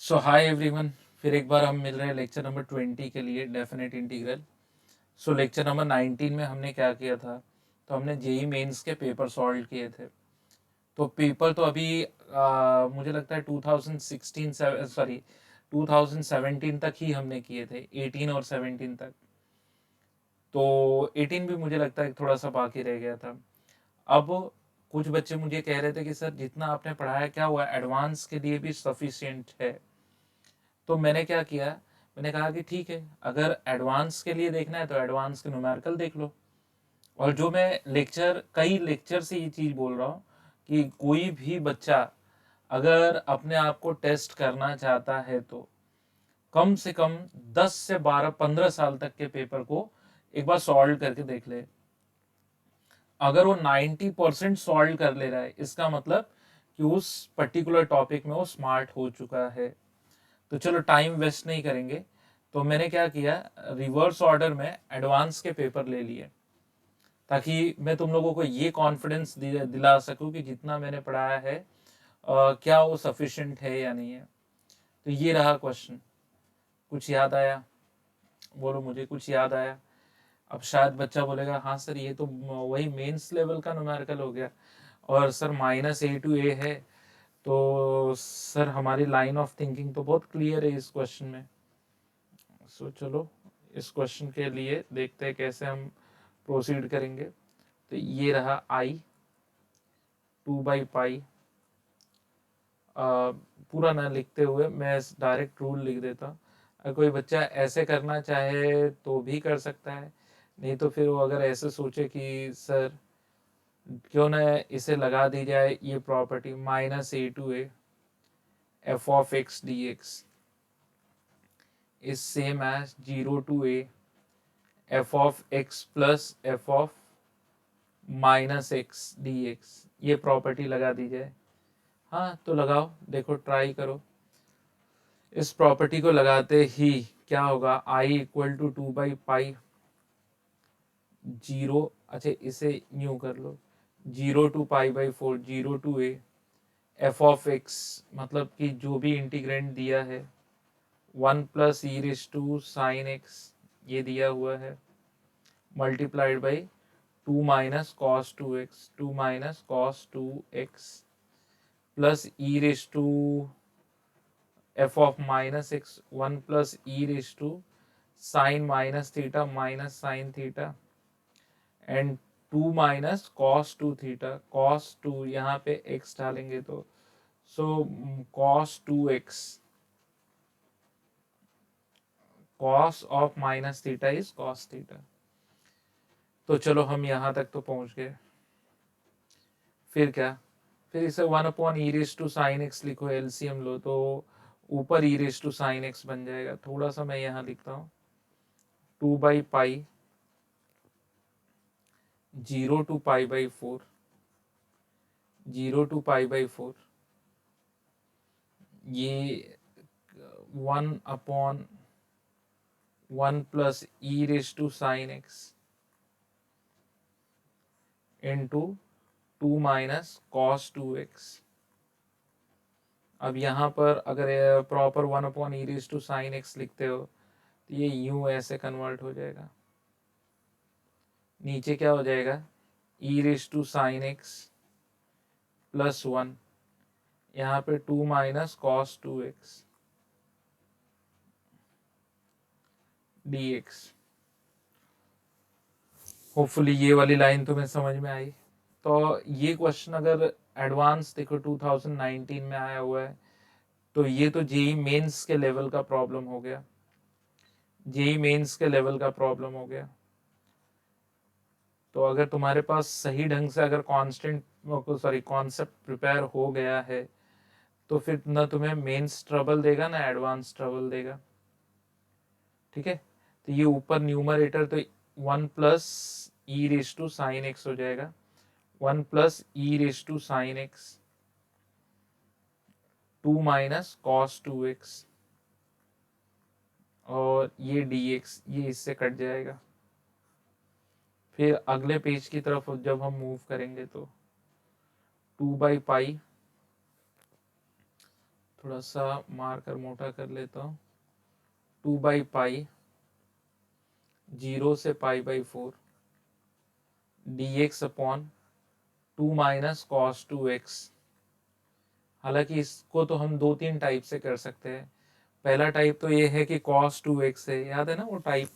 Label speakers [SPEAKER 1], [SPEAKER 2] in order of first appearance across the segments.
[SPEAKER 1] सो hi everyone, फिर एक बार हम मिल रहे हैं लेक्चर नंबर 20 के लिए डेफिनेट इंटीग्रल। सो लेक्चर नंबर 19 में हमने क्या किया था, तो हमने जेई मेंस के पेपर सॉल्व किए थे। तो पेपर तो अभी मुझे लगता है 2016 सॉरी 2017 तक ही हमने किए थे, 18 और 17 तक। तो 18 भी मुझे लगता है थोड़ा सा बाकी रह गया था। अब कुछ बच्चे मुझे कह रहे थे कि सर जितना आपने पढ़ाया क्या हुआ, एडवांस के लिए भी सफिशिएंट है। तो मैंने क्या किया, मैंने कहा कि ठीक है, अगर एडवांस के लिए देखना है तो एडवांस के न्यूमेरिकल देख लो। और जो मैं कई लेक्चर से ये चीज़ बोल रहा हूँ कि कोई भी बच्चा अगर अपने आप को टेस्ट करना चाहता है तो कम से कम 10 से 12 15 साल तक के पेपर को एक बार सॉल्व करके देख ले। अगर वो 90% सॉल्व कर ले रहा है, इसका मतलब कि उस पर्टिकुलर टॉपिक में वो स्मार्ट हो चुका है। तो चलो टाइम वेस्ट नहीं करेंगे। तो मैंने क्या किया, रिवर्स ऑर्डर में एडवांस के पेपर ले लिए, ताकि मैं तुम लोगों को ये कॉन्फिडेंस दिला सकूं कि जितना मैंने पढ़ाया है क्या वो सफिशिएंट है या नहीं है। तो ये रहा क्वेश्चन। कुछ याद आया? बोलो मुझे, कुछ याद आया? अब शायद बच्चा बोलेगा हाँ सर ये तो वही मेंस लेवल का न्यूमेरिकल हो गया, और सर -A to A है। तो सर हमारी लाइन ऑफ थिंकिंग तो बहुत क्लियर है इस क्वेश्चन में। सो चलो इस क्वेश्चन के लिए देखते हैं कैसे हम प्रोसीड करेंगे। तो ये रहा आई 2/पाई। पूरा ना लिखते हुए मैं डायरेक्ट रूल लिख देता हूँ। अगर कोई बच्चा ऐसे करना चाहे तो भी कर सकता है, नहीं तो फिर वो अगर ऐसे सोचे कि सर क्यों ना इसे लगा दी जाए ये property -A to A f(x) dx is same as 0 to A f(x) plus f(-x) dx। ये प्रॉपर्टी लगा दी जाए। हाँ तो लगाओ, देखो ट्राई करो। इस प्रॉपर्टी को लगाते ही क्या होगा, i = 2/पाई 0, अच्छा इसे न्यू कर लो, 0 to π/4 0 to A f(x) मतलब कि जो भी इंटीग्रेंड दिया है 1 + e⁻sin x ये दिया हुआ है, multiplied by 2 - cos 2x 2 - cos 2x plus f(-x) 1 + e⁻sin -θ and 2 - cos 2θ cos 2 यहाँ पे x डालेंगे तो cos 2x cos of -θ is cos θ। तो चलो हम यहाँ तक तो पहुँच गए। फिर क्या, फिर इसे 1/e⁻sin x लिखो, एलसीएम लो तो ऊपर e⁻sin x बन जाएगा। थोड़ा सा मैं यहाँ लिखता हूँ 2/पाई 0 to π/4 0 to π/4 ये 1/1 + e⁻sin x into 2 - cos 2x। अब यहाँ पर अगर प्रॉपर 1/e⁻sin x लिखते हो तो ये यूं ऐसे कन्वर्ट हो जाएगा। नीचे क्या हो जाएगा, e⁻sin x + 1, यहाँ पे 2 - cos 2x dx। होपफुली ये वाली लाइन तुम्हें समझ में आई। तो ये क्वेश्चन अगर एडवांस देखो 2019 में आया हुआ है, तो ये तो जेई मेंस के लेवल का प्रॉब्लम हो गया, जेई मेंस के लेवल का प्रॉब्लम हो गया। तो अगर तुम्हारे पास सही ढंग से अगर कॉन्सेप्ट प्रिपेयर हो गया है तो फिर ना तुम्हें मेंस ट्रबल देगा ना एडवांस ट्रबल देगा। ठीक है, तो ये ऊपर न्यूमरेटर तो 1 + e⁻sin x हो जाएगा, 1 + e⁻sin x 2 - cos 2x और ये dx ये इससे कट जाएगा। फिर अगले पेज की तरफ जब हम मूव करेंगे तो 2/पाई, थोड़ा सा मार्कर मोटा कर लेता हूँ। 2/पाई 0 से π/4 dx upon 2 minus cos 2x। हालांकि इसको तो हम 2-3 टाइप से कर सकते हैं। पहला टाइप तो ये है कि cos 2x है, याद है ना वो टाइप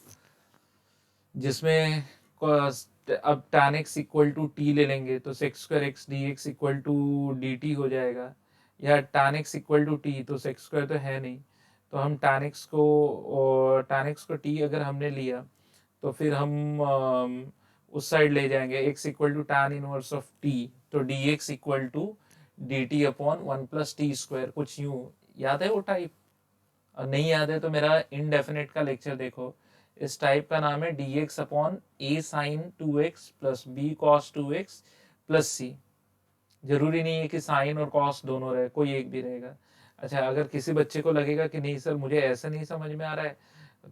[SPEAKER 1] जिसमें अब tan x equal to t ले लेंगे तो sec square x d x equal to d t हो जाएगा, या tan x equal to t, तो sec स्क्वायर तो है नहीं, तो हम tan x को t अगर हमने लिया तो फिर हम उस साइड ले जाएंगे x equal to tan inverse of t, तो dx equal to d t upon 1+t², कुछ यूं। याद है वो टाइप? और नहीं याद है तो मेरा इनडेफिनेट का लेक्चर देखो। इस टाइप का नाम है dx upon a sin 2x plus b cos 2x plus c। जरूरी नहीं है कि साइन और कॉस दोनों रहे, कोई एक भी रहेगा। अच्छा, अगर किसी बच्चे को लगेगा कि नहीं सर मुझे ऐसे नहीं समझ में आ रहा है,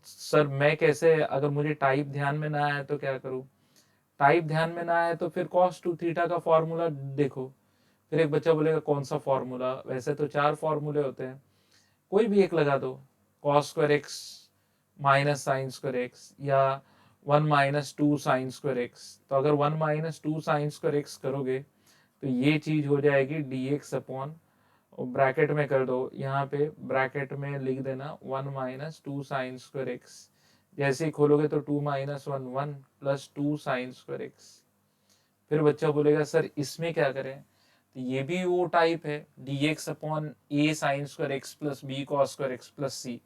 [SPEAKER 1] सर मैं कैसे, अगर मुझे टाइप ध्यान में ना आए तो क्या करूँ? टाइप ध्यान में ना आए तो फिर cos 2 थीटा का फॉर्मूला देखो। फिर एक बच्चा बोलेगा कौन सा फॉर्मूला? वैसे तो 4 फॉर्मूले होते हैं, कोई भी एक लगा दो। cos square x minus sine square x, या 1 माइनस 2 साइन स्क्वायर एक्स। तो अगर 1 माइनस 2 साइन स्क्वायर एक्स करोगे तो ये चीज हो जाएगी dx अपॉन, ब्रैकेट में कर दो, यहाँ पे ब्रैकेट में लिख देना 1 माइनस 2 साइन स्क्वायर एक्स। जैसे ही खोलोगे तो 2 minus 1 1 plus 2 sine square x. फिर बच्चा बोलेगा सर इसमें क्या करें? तो ये भी वो टाइप है, dx upon a sine square x plus b cos square x plus c।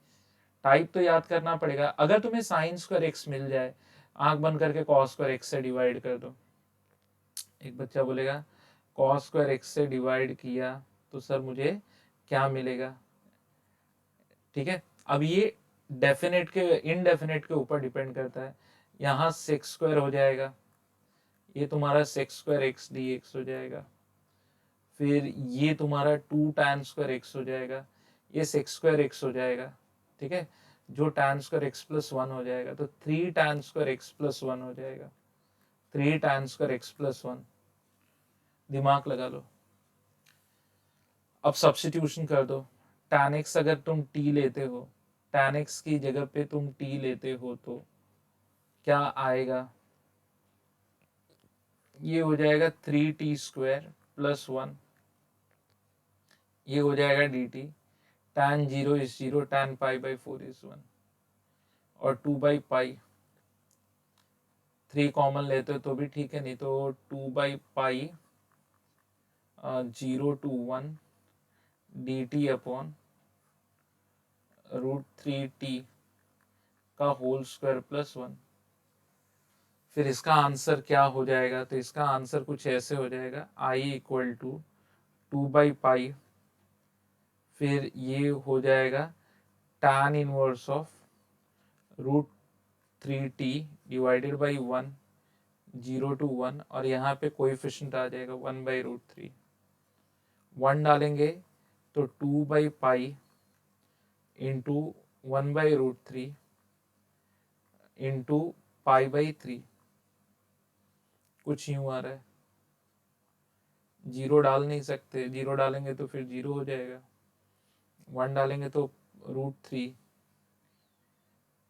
[SPEAKER 1] Type तो याद करना पड़ेगा। अगर तुम्हें साइन स्क्वायर एक्स मिल जाए, आंख बंद करके कॉस स्क्वायर एक्स से डिवाइड कर दो। एक बच्चा बोलेगा कॉस स्क्वायर एक्स से डिवाइड किया तो सर मुझे क्या मिलेगा? ठीक है, अब ये डेफिनेट के इनडेफिनेट के ऊपर डिपेंड करता है। यहाँ सेक्स स्क्वायर हो जाएगा, ये तुम्हारा sex square x d x हो जाएगा। फिर ये तुम्हारा 2 tan स्क्वायर एक्स हो जाएगा, ये सेक्स स्क्वायर एक्स हो जाएगा। ठीक है, जो tan स्क्वायर एक्स प्लस 1 हो जाएगा, तो 3 tan स्क्वायर एक्स प्लस 1 हो जाएगा। 3 tan स्क्वायर एक्स प्लस 1, दिमाग लगा लो। अब सब्स्टिट्यूशन कर दो। tan x अगर तुम t लेते हो, tan x की जगह पे तुम t लेते हो तो क्या आएगा? ये हो जाएगा 3t² प्लस 1, ये हो जाएगा dt। tan 0 is 0, tan π/4 is 1, और 2/पाई 3 कॉमन लेते हो तो भी ठीक है, नहीं तो 2/पाई 0 to 1 dt अपॉन √3t का होल स्क्वायर प्लस 1। फिर इसका आंसर क्या हो जाएगा? तो इसका आंसर कुछ ऐसे हो जाएगा, i इक्वल टू 2/पाई, फिर ये हो जाएगा tan inverse of √3t divided by 1, 0 to 1, और यहाँ पे कोएफिशिएंट आ जाएगा 1/√3। 1 डालेंगे तो 2/पाई इंटू 1/√3 इंटू π/3, कुछ यूं आ रहा है। जीरो डाल नहीं सकते, जीरो डालेंगे तो फिर जीरो हो जाएगा। 1 डालेंगे तो √3,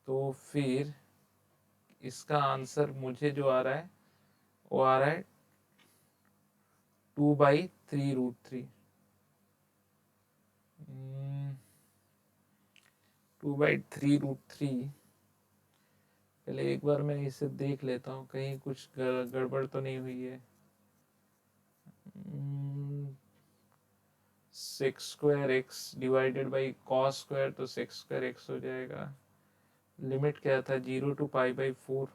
[SPEAKER 1] तो फिर इसका आंसर मुझे जो आ रहा है वो आ रहा है 2/3√3। 2/3√3। पहले एक बार मैं इसे देख लेता हूँ, कहीं कुछ गड़बड़ तो नहीं हुई है। Sex square x divided by cos square, तो सेक्स स्क्वायर एक्स हो जाएगा। लिमिट क्या था? 0 to π/4।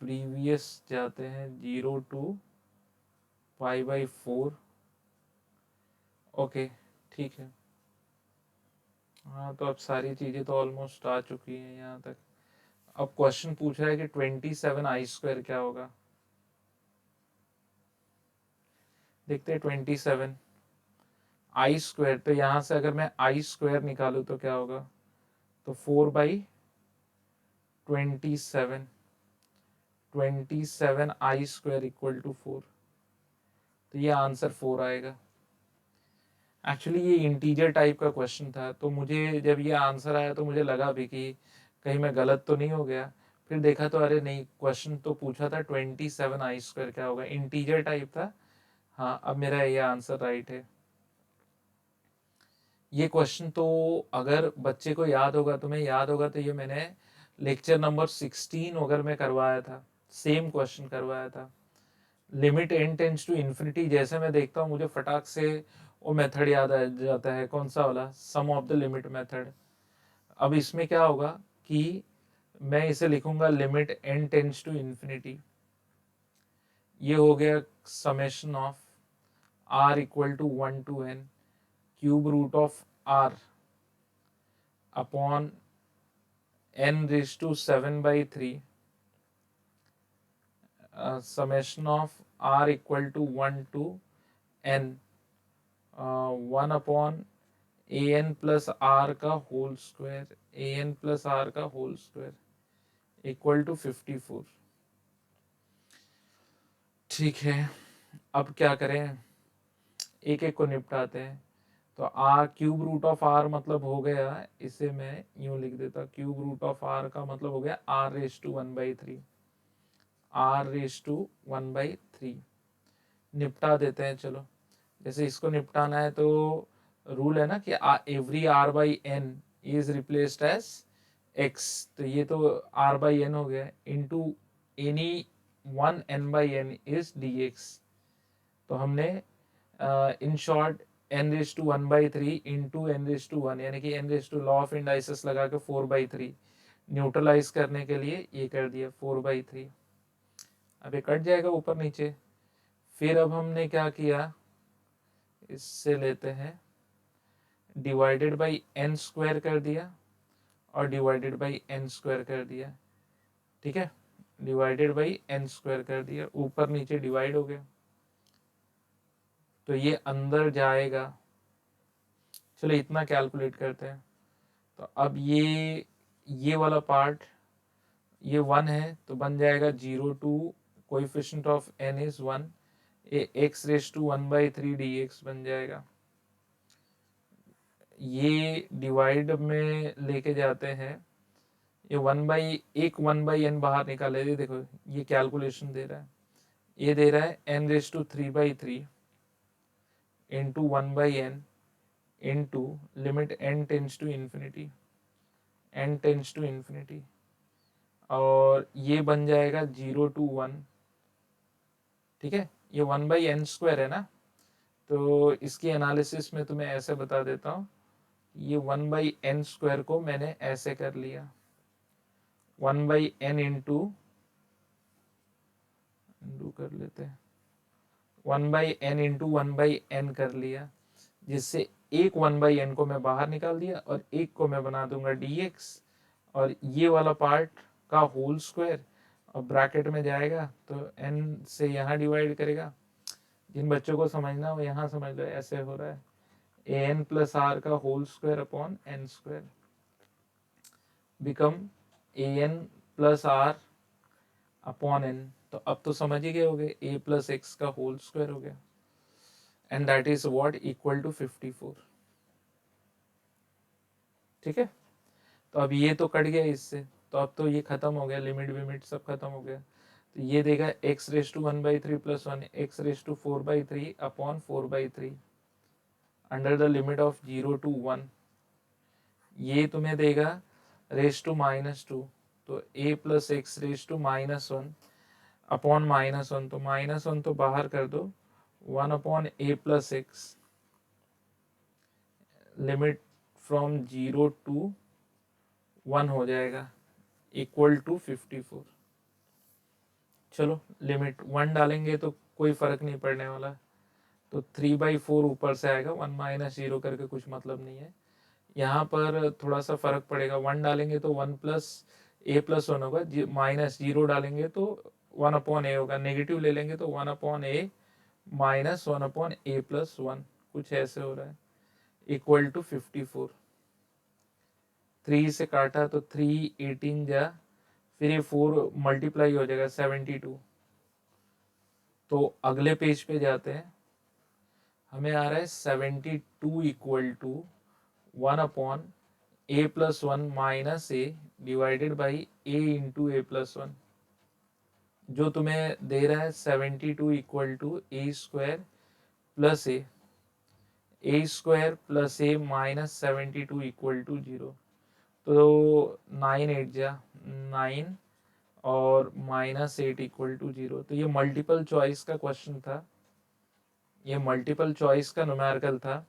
[SPEAKER 1] प्रीवियस जाते हैं 0 to π/4। ओके, ठीक है। हाँ, तो अब सारी चीज़ें तो ऑलमोस्ट आ चुकी हैं यहाँ तक। अब क्वेश्चन पूछ रहा है कि 27i² क्या होगा। देखते हैं 27i²। तो यहाँ से अगर मैं i² निकालूँ तो क्या होगा? तो 4/27, 27i² इक्वल टू 4, तो ये आंसर 4 आएगा। एक्चुअली ये इंटीजर टाइप का क्वेश्चन था, तो मुझे जब ये आंसर आया तो मुझे लगा भी कि कहीं मैं गलत तो नहीं हो गया। फिर देखा तो अरे नहीं, क्वेश्चन तो पूछा था 27 i² क्या होगा, इंटीजर टाइप था। हाँ, अब मेरा ये आंसर राइट है। ये क्वेश्चन तो अगर बच्चे को याद होगा, तुम्हें याद होगा, तो ये मैंने लेक्चर नंबर 16 अगर मैं करवाया था, सेम क्वेश्चन करवाया था। Limit n tends to infinity, जैसे मैं देखता हूँ मुझे फटाक से वो मेथड याद आ जाता है, कौन सा वाला, sum of the limit method. अब इसमें क्या होगा कि मैं इसे लिखूंगा limit n tends to infinity, ये हो गया summation of r equal to 1 to n cube root of r upon n raise to 7/3 summation of r equal to 1 to n 1 upon an plus are का whole square, an plus are का whole square equal to 54। ठीक है, अब क्या करें, एक एक को निपटाते हैं। तो r cube root of r मतलब हो गया, इसे मैं यूं लिख देता, क्यूब रूट ऑफ आर का मतलब हो गया r raise to 1/3, r raise to 1/3। निपटा देते हैं चलो। जैसे इसको निपटाना है तो रूल है ना कि every r by n is replaced as x, तो ये तो आर बाई एन हो गया, into any one n by n is d x. तो हमने in short n raise to 1/3 into n raise to 1, यानी कि n raise to law of indices लगा के 4/3 न्यूट्रलाइज करने के लिए ये कर दिया 4/3। अब ये कट जाएगा ऊपर नीचे। फिर अब हमने क्या किया, इससे लेते हैं डिवाइडेड बाई एन स्क्वायर कर दिया और डिवाइडेड बाई एन स्क्वायर कर दिया। ठीक है, डिवाइडेड बाई एन स्क्वायर कर दिया, ऊपर नीचे डिवाइड हो गया, तो ये अंदर जाएगा। चलो इतना कैलकुलेट करते हैं। तो अब ये वाला पार्ट, ये 1 है तो बन जाएगा 0 to coefficient of n is 1, ये x रेज टू 1/3 dx बन जाएगा। ये डिवाइड में लेके जाते हैं, ये 1/n बाहर निकाले थे, देखो ये कैलकुलेशन दे रहा है, ये दे रहा है n raise to 3/3 into 1/n into limit n tends to infinity, n tends to infinity, और ये बन जाएगा 0 टू 1। ठीक है, ये 1/n² है ना, तो इसकी एनालिसिस में तुम्हें ऐसे बता देता हूँ, ये 1/n² को मैंने ऐसे कर लिया, 1/n इंटू कर लेते हैं 1/n इंटू 1/n कर लिया, जिससे एक 1/n को मैं बाहर निकाल दिया और एक को मैं बना दूंगा dx, और ये वाला पार्ट का होल स्क्वायर और ब्रैकेट में जाएगा तो n से यहाँ डिवाइड करेगा। जिन बच्चों को समझना वो यहाँ समझ लो, ऐसे हो रहा है an प्लस आर का whole square upon n square become an plus r upon n। तो अब तो समझ ही गए होगे, a प्लस एक्स का होल स्क्वायर हो गया, and that is what equal to 54। ठीक है, तो अब ये तो कट गया इससे, तो अब तो ये खत्म हो गया, लिमिट विमिट सब खत्म हो गया। तो ये देगा x raise to 1/3 plus 1 x raise to 4/3 upon 4/3 under the limit of 0 to 1। ये तुम्हें देगा रेज टू -2, तो a plus x raise to -1 upon -1, तो -1 तो बाहर कर दो, 1 upon a plus x, limit from 0 to 1 हो जाएगा इक्वल टू 54। चलो लिमिट 1 डालेंगे तो कोई फर्क नहीं पड़ने वाला, तो 3/4 ऊपर से आएगा, 1 माइनस 0 करके कुछ मतलब नहीं है। यहाँ पर थोड़ा सा फर्क पड़ेगा, 1 डालेंगे तो 1 प्लस a प्लस 1 होगा, माइनस 0 डालेंगे तो 1 अपॉन a होगा, नेगेटिव ले लेंगे तो 1 upon a minus 1 upon a plus 1, कुछ ऐसे हो रहा है, इक्वल टू 54। 3 से काटा तो 3 18 जा, फिर ये 4 मल्टीप्लाई हो जाएगा 72। तो अगले पेज पे जाते हैं, हमें आ रहा है 72 equal to 1/a+1 minus a divided by a into a+1, जो तुम्हें दे रहा है 72 equal to a² plus a² plus a minus 72 equal to 0। तो 9 और -8 इक्वल टू 0। तो ये मल्टीपल चॉइस का क्वेश्चन था, ये मल्टीपल चॉइस का न्यूमेरिकल था,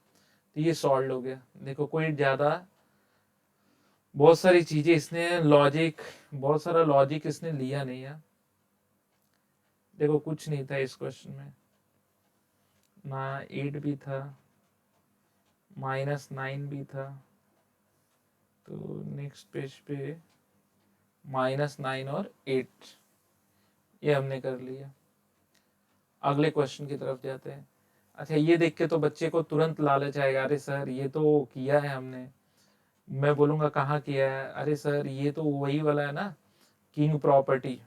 [SPEAKER 1] तो ये सॉल्व हो गया। देखो कोई ज़्यादा बहुत सारी चीज़ें इसने लॉजिक, बहुत सारा लॉजिक इसने लिया नहीं है। देखो कुछ नहीं था इस क्वेश्चन में, ना 8 भी था, -9 भी था। तो नेक्स्ट पेज पे -9 और 8 ये हमने कर लिया। अगले क्वेश्चन की तरफ जाते हैं। अच्छा, ये देख के तो बच्चे को तुरंत लालच आएगा, अरे सर ये तो किया है हमने। मैं बोलूँगा कहाँ किया है, अरे सर ये तो वही वाला है ना, किंग प्रॉपर्टी।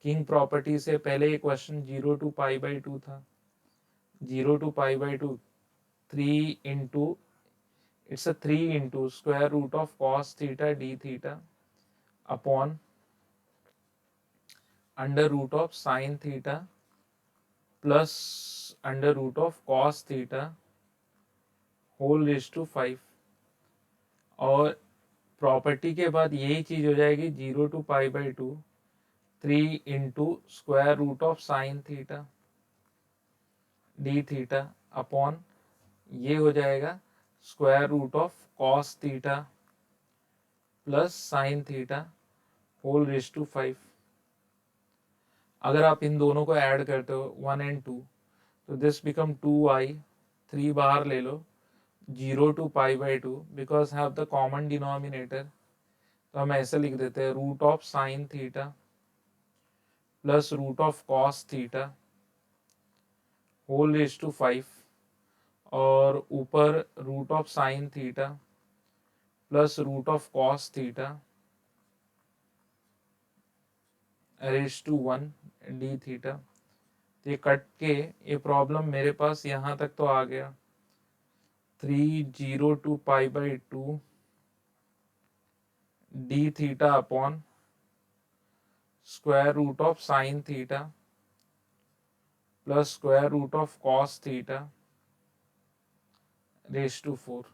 [SPEAKER 1] किंग प्रॉपर्टी से पहले ये क्वेश्चन 0 to π/2 था। 0 to π/2 3 into, it's 3 into square root of cos theta d theta upon under root of sine theta plus under root of cos theta whole raise to 5। और property के बाद यही चीज हो जाएगी 0 to π/2 3 into square root of sine theta d theta upon ये हो जाएगा square root of cos theta plus sine theta whole raise to 5। अगर आप इन दोनों को ऐड करते हो 1 and 2, तो दिस बिकम 2i, 3 बाहर ले लो, 0 to π/2 because have the common denominator. तो हम ऐसे लिख देते हैं root of sine theta plus root of cos theta whole raise to 5, और ऊपर root of sine theta plus root of cos theta raise to 1 d theta. तो ये कट के ये प्रॉब्लम मेरे पास यहाँ तक तो आ गया, 3 0 to π/2 d theta upon square root of sine theta plus square root of cos theta raise to 4।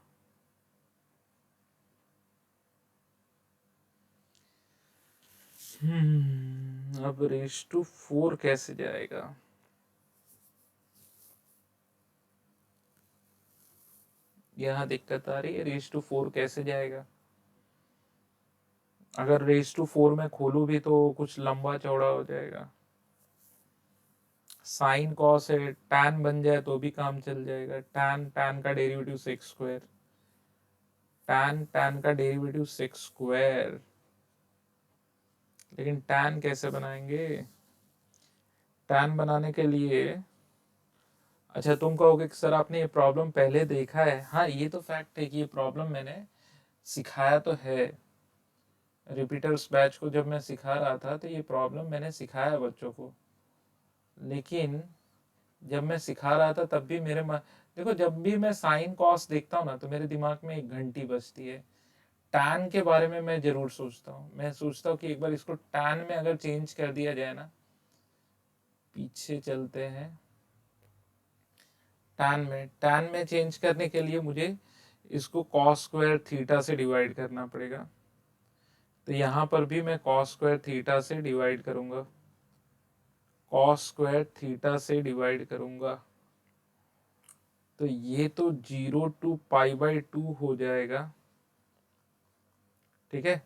[SPEAKER 1] अब रेज टू 4 कैसे जाएगा? यहाँ दिक्कत आ रही है, रेज टू 4 कैसे जाएगा? अगर रेज टू 4 में खोलू भी तो कुछ लंबा चौड़ा हो जाएगा। साइन कॉस है, टैन बन जाए तो भी काम चल जाएगा। टैन, टैन का derivative sec square, tan, tan का डेरिवेटिव सेक स्क्वायर। लेकिन टैन कैसे बनाएंगे? टैन बनाने के लिए, अच्छा तुम कहोगे कि सर आपने ये प्रॉब्लम पहले देखा है। हाँ, ये तो फैक्ट है कि ये प्रॉब्लम मैंने सिखाया तो है। रिपीटर्स बैच को जब मैं सिखा रहा था तो ये प्रॉब्लम मैंने सिखाया बच्चों को। लेकिन जब मैं सिखा रहा था तब भी देखो, जब भी मैं साइन कॉस देखता हूँ ना तो मेरे दिमाग में एक घंटी बजती है। टैन के बारे में मैं जरूर सोचता हूँ। मैं सोचता हूँ कि एक बार इसको टैन में अगर चेंज कर दिया जाए ना, पीछे चलते हैं, टैन में चेंज करने के लिए मुझे इसको कॉस स्क्वायर थीटा से डिवाइड करना पड़ेगा। तो यहाँ पर भी मैं कॉस स्क्वायर थीटा से डिवाइड करूँगा, कॉस स्क्वायर थीटा से डिवाइड करूँगा। तो ये तो 0 to π/2 हो जाएगा, ठीक है।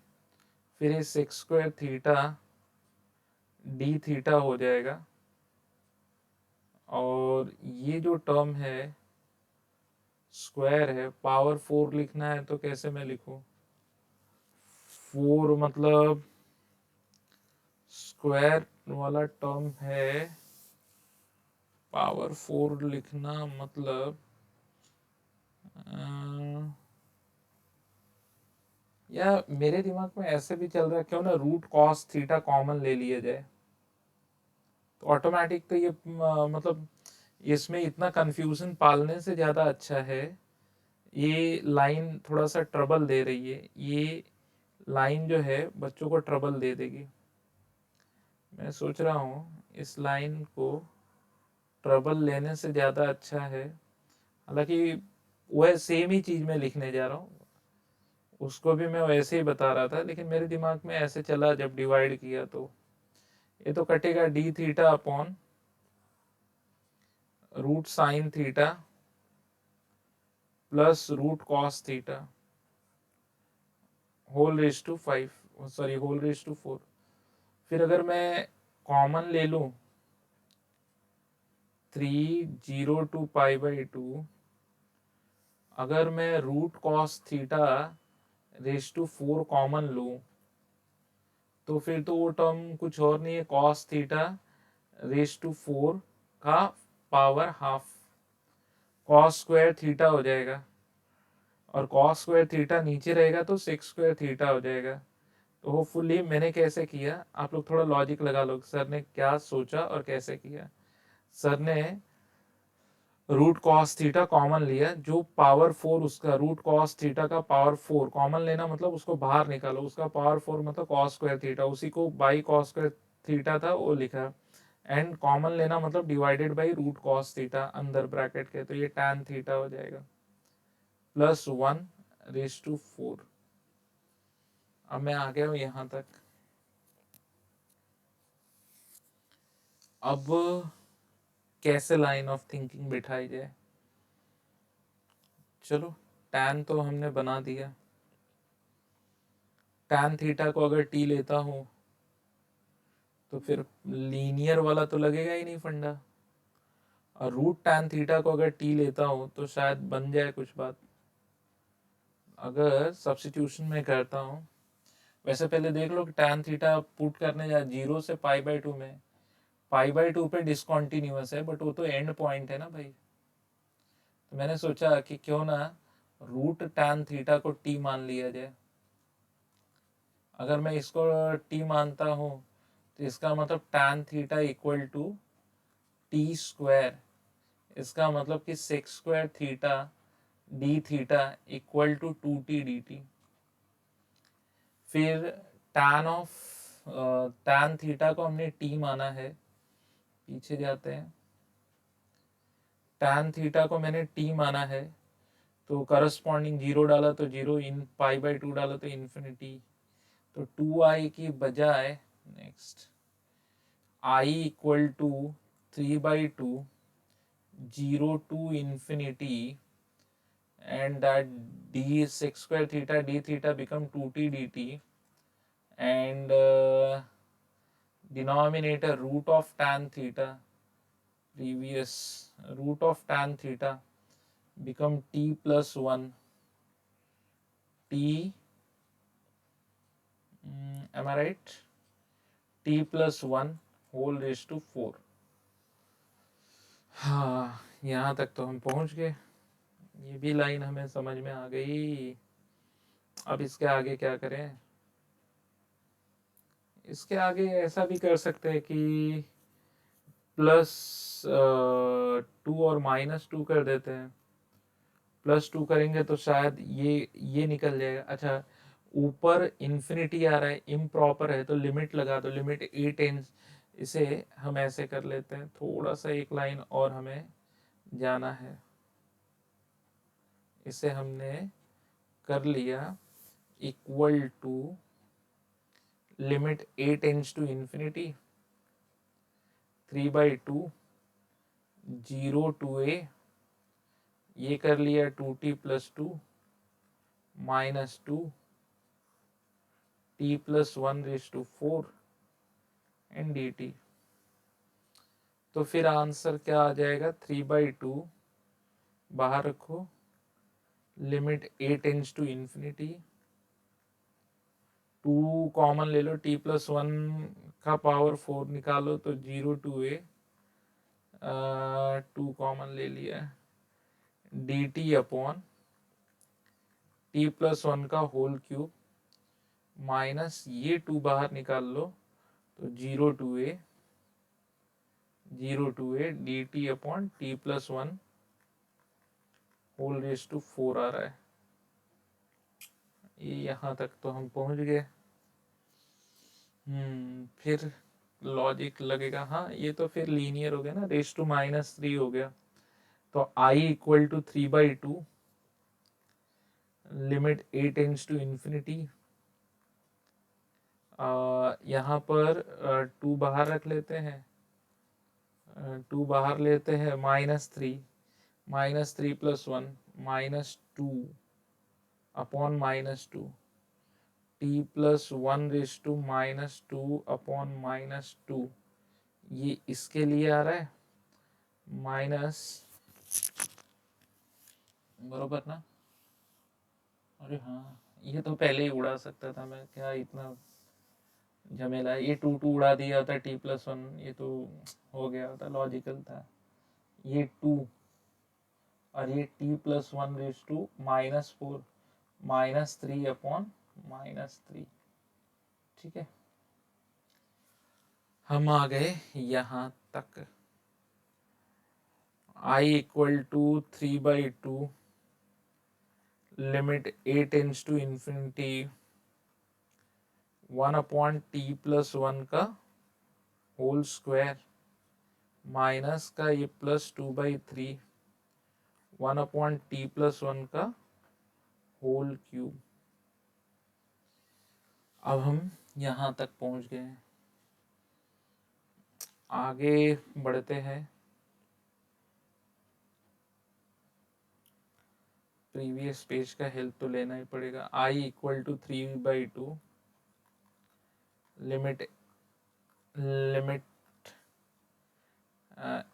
[SPEAKER 1] फिर ये sec square theta d theta हो जाएगा, और ये जो टर्म है स्क्वायर है, पावर 4 लिखना है तो कैसे मैं लिखूं? 4 मतलब स्क्वायर वाला टर्म है, पावर 4 लिखना मतलब या मेरे दिमाग में ऐसे भी चल रहा है, क्यों ना रूट कॉस थीटा कॉमन ले लिया जाए, तो ऑटोमेटिक तो ये मतलब इसमें इतना कंफ्यूजन पालने से ज़्यादा अच्छा है, ये लाइन थोड़ा सा ट्रबल दे रही है, ये लाइन जो है बच्चों को ट्रबल दे देगी। मैं सोच रहा हूँ इस लाइन को ट्रबल लेने से ज़्यादा अच्छा है, हालांकि वह सेम ही चीज़ मैं लिखने जा रहा हूँ, उसको भी मैं वैसे ही बता रहा था, लेकिन मेरे दिमाग में ऐसे चला जब डिवाइड किया तो ये तो कटेगा d theta upon root sine theta plus root cos theta whole raise to 5, sorry whole raise to 4। फिर अगर मैं कॉमन ले लूँ 3/0 to π/2, अगर मैं root cos theta raise to 4 common लूँ तो फिर तो वो टर्म कुछ और नहीं है, कॉस थीटा रेज टू 4 का power half, cos square theta हो जाएगा, और कॉस स्क्वायर थीटा नीचे रहेगा तो सेक्स स्क्वायर थीटा हो जाएगा। तो होपफुली मैंने कैसे किया, आप लोग थोड़ा लॉजिक लगा लो, सर ने क्या सोचा और कैसे किया। सर ने रूट कॉस थीटा कॉमन लिया, जो पावर 4 उसका रूट कॉस थीटा का पावर 4 कॉमन लेना मतलब उसको बाहर निकालो, उसका पावर 4 मतलब कॉस स्क्वायर थीटा, उसी को बाई कॉस स्क्वायर थीटा था वो लिखा, एंड कॉमन लेना मतलब divided by root cos theta अंदर ब्रैकेट के, तो ये टैन थीटा हो जाएगा प्लस 1/4। अब मैं आ गया हूँ यहाँ तक। अब कैसे लाइन ऑफ थिंकिंग बिठाई जाए, चलो टैन तो हमने बना दिया, टैन थीटा को अगर टी लेता हूँ तो फिर लीनियर वाला तो लगेगा ही नहीं फंडा, और रूट टैन थीटा को अगर टी लेता हूँ तो शायद बन जाए कुछ बात। अगर सब्स्टिट्यूशन में करता हूँ, वैसे पहले देख लो कि टैन थीटा पुट करने जा 0 से π/2 में, π/2 पे डिसकॉन्टिन्यूअस है, बट वो तो एंड पॉइंट है ना भाई। तो मैंने सोचा कि क्यों ना रूट टैन थीटा को टी मान लिया जाए। अगर मैं इसको टी मानता हूँ तो इसका मतलब tan theta equal to t square, इसका मतलब कि sec square theta d theta equal to 2t dt। फिर टैन थीटा को हमने टी माना है, पीछे जाते हैं, टैन थीटा को मैंने टी माना है, तो करस्पॉन्डिंग 0 डाला तो 0, इन π/2 डाला तो इन्फिनिटी, तो 2i की बजाय next i equal to 3/2 0 to infinity, and that d sec square theta d theta become 2t dt, and denominator root of tan theta, previous root of tan theta become t plus 1 t, am I right, t plus 1 whole raised to 4। हाँ, यहाँ तक तो हम पहुँच गए, ये भी line हमें समझ में आ गई। अब इसके आगे क्या करें, इसके आगे ऐसा भी कर सकते हैं कि +2 और -2 कर देते हैं, +2 करेंगे तो शायद ये निकल जाएगा। अच्छा, ऊपर इन्फिनिटी आ रहा है, इम्प्रॉपर है, तो लिमिट लगा दो, लिमिट 8 इसे हम ऐसे कर लेते हैं, थोड़ा सा एक लाइन और हमें जाना है, इसे हमने कर लिया equal to limit 8 to infinity 3/2 0 to a, ये कर लिया 2t plus 2 minus 2 t plus 1 raised to 4 and dt। तो फिर आंसर क्या आ जाएगा, 3/2 बाहर रखो, लिमिट 8 टू इन्फिनिटी, 2 कॉमन ले लो, t plus 1 का पावर 4 निकालो तो 0 to a, 2 कॉमन ले लिया, dt अपॉन t plus 1 का होल क्यूब माइनस ये 2 बाहर निकाल लो तो 0 to a 0 to a dt upon t plus 1 whole raise to 4 आ रहा है। ये यहाँ तक तो हम पहुंच गए। फिर लॉजिक लगेगा, हाँ ये तो फिर लीनियर हो गया ना, रेज टू -3 हो गया। तो i equal to 3/2, limit a tends to infinity. यहाँ पर 2 बाहर रख लेते हैं, 2 बाहर लेते हैं, -3 plus 1 -2 upon -2 t plus 1 raise to -2 upon -2। ये इसके लिए आ रहा है माइनस, बरोबर ना? अरे हाँ, ये तो पहले ही उड़ा सकता था मैं, क्या इतना झमेला है। ये 2 उड़ा दिया होता t प्लस 1, ये तो हो गया होता, लॉजिकल था। ये 2 और ये t plus 1 raise to -4 -3 upon -3। ठीक है, हम आ गए यहाँ तक। I equal to 3/2, limit a tends to infinity 1 upon t plus 1 का होल स्क्वायर माइनस का ये प्लस 2/3 1 अपॉन t प्लस 1 का होल क्यूब। अब हम यहाँ तक पहुँच गए हैं, आगे बढ़ते हैं। प्रीवियस पेज का हेल्प तो लेना ही पड़ेगा। I equal to 3/2, limit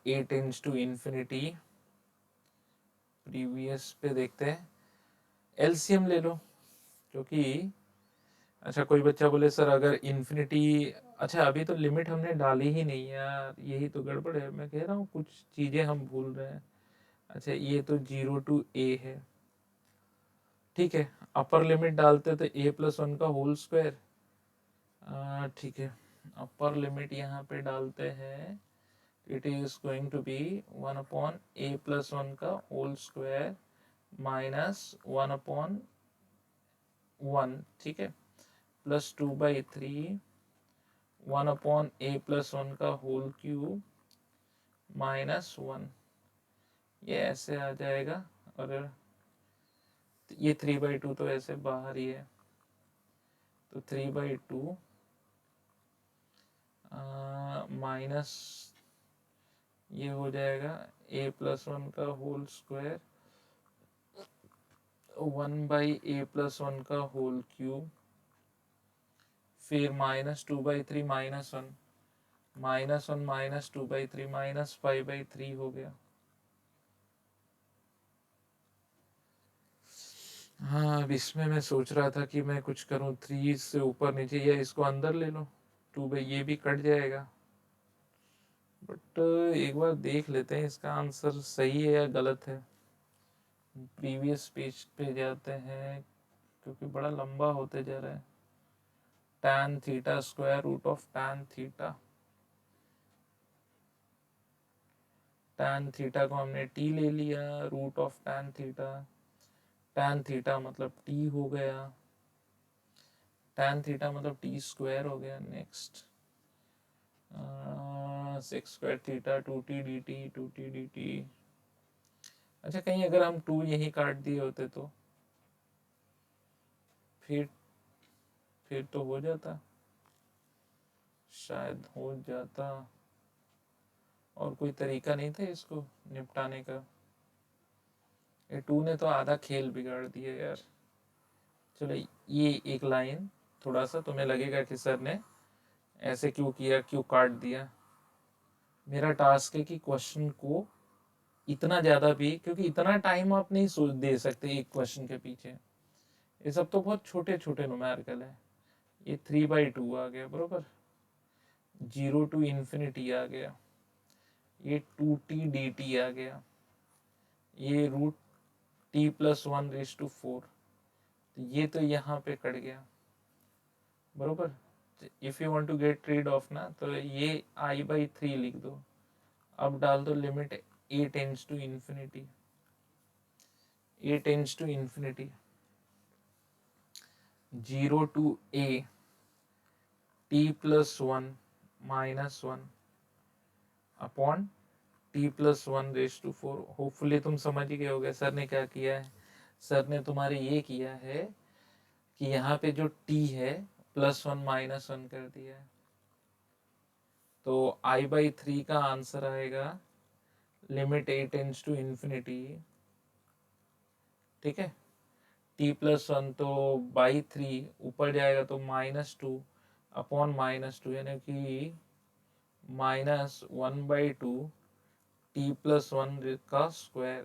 [SPEAKER 1] a tends to infinity. Previous पे देखते हैं, एलसीएम ले लो, क्योंकि अच्छा कोई बच्चा बोले सर अगर इन्फिनिटी, अच्छा अभी तो लिमिट हमने डाली ही नहीं यार, यही तो गड़बड़ है। मैं कह रहा हूँ कुछ चीज़ें हम भूल रहे हैं। अच्छा ये तो 0 टू a है, ठीक है। अपर लिमिट डालते तो a प्लस 1 का होल स्क्वायर, ठीक है। अपर लिमिट यहाँ पे डालते हैं, it is going to be 1 upon a plus 1 का होल स्क्वायर माइनस 1 अपॉन 1, ठीक है, प्लस 2/3 1 अपॉन a प्लस 1 का होल क्यूब -1। ये ऐसे आ जाएगा, और ये 3/2 तो ऐसे बाहर ही है, तो 3/2 माइनस ये हो जाएगा a प्लस 1 का होल स्क्वायर 1/a प्लस 1 का होल क्यूब, फिर -2/3 -1 -2/3 -5/3 हो गया। हाँ, अब इसमें मैं सोच रहा था कि मैं कुछ करूँ 3 से ऊपर नीचे, या इसको अंदर ले लो 2/, ये भी कट जाएगा। बट एक बार देख लेते हैं इसका आंसर सही है या गलत है। प्रीवियस पेज पे जाते हैं, क्योंकि बड़ा लंबा होते जा रहा है। tan theta square root of tan theta, tan theta को हमने t ले लिया, root of tan theta, tan theta मतलब t हो गया, tan थीटा मतलब t स्क्वायर हो गया। Next sec square theta 2t dt। अच्छा कहीं अगर हम 2 यहीं काट दिए होते तो फिर तो हो जाता, शायद हो जाता, और कोई तरीका नहीं था इसको निपटाने का। ये 2 ने तो आधा खेल बिगाड़ दिया यार। चलो ये एक लाइन थोड़ा सा तुम्हें लगेगा कि सर ने ऐसे क्यों किया, क्यों काट दिया। मेरा टास्क है कि क्वेश्चन को इतना ज़्यादा भी, क्योंकि इतना टाइम आप नहीं सोच दे सकते एक क्वेश्चन के पीछे, ये सब तो बहुत छोटे छोटे न्यूमेरिकल है। ये 3/2 आ गया, बरोबर, 0 टू इन्फिनिटी आ गया, ये 2t dt आ गया, ये root t plus 1 raise to 4, तो ये तो यहाँ पे कट गया, बरोबर। If you want to get rid of ना, तो ये I/3 लिख दो, अब डाल दो limit a tends to infinity, a tends to infinity 0 to a t plus 1 minus 1 upon t plus 1 raise to 4। Hopefully तुम समझ ही गए होगे सर ने क्या किया है। सर ने तुम्हारे ये किया है कि यहाँ पे जो t है प्लस 1 माइनस 1 कर दिया है। तो I/3 का आंसर आएगा limit a tends to infinity, ठीक है, t प्लस 1 तो बाई 3 ऊपर जाएगा तो -2 अपॉन -2 यानी कि -1/2 t प्लस 1 का स्क्वायर।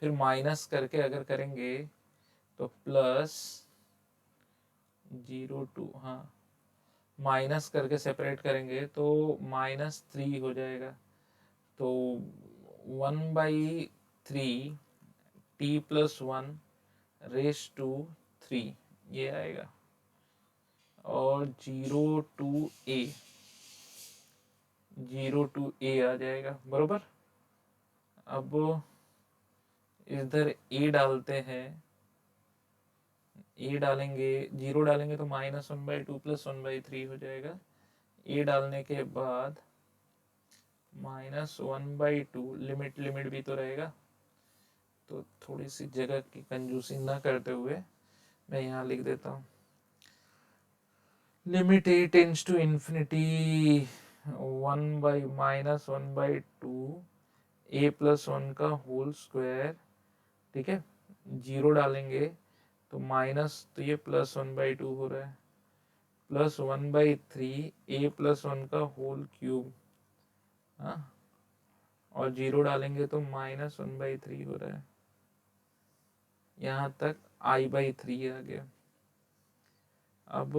[SPEAKER 1] फिर माइनस करके अगर करेंगे तो प्लस 0 टू, हाँ माइनस करके सेपरेट करेंगे तो -3 हो जाएगा। तो 1/3 t प्लस 1 रेस टू 3 ये आएगा। और 0 टू a आ जाएगा बरोबर। अब इधर a डालते हैं, a डालेंगे 0 डालेंगे तो -1/2 प्लस 1/3 हो जाएगा। a डालने के बाद -1/2 लिमिट भी तो रहेगा। तो थोड़ी सी जगह की कंजूसी ना करते हुए मैं यहाँ लिख देता हूँ limit a tends to infinity 1/-1/2 a plus 1 का होल स्क्वायर, ठीक है। 0 डालेंगे तो माइनस, तो ये +1/2 हो रहा है, प्लस 1/3 a प्लस 1 का होल क्यूब, हाँ, और 0 डालेंगे तो -1/3 हो रहा है। यहाँ तक I/3 आ गया। अब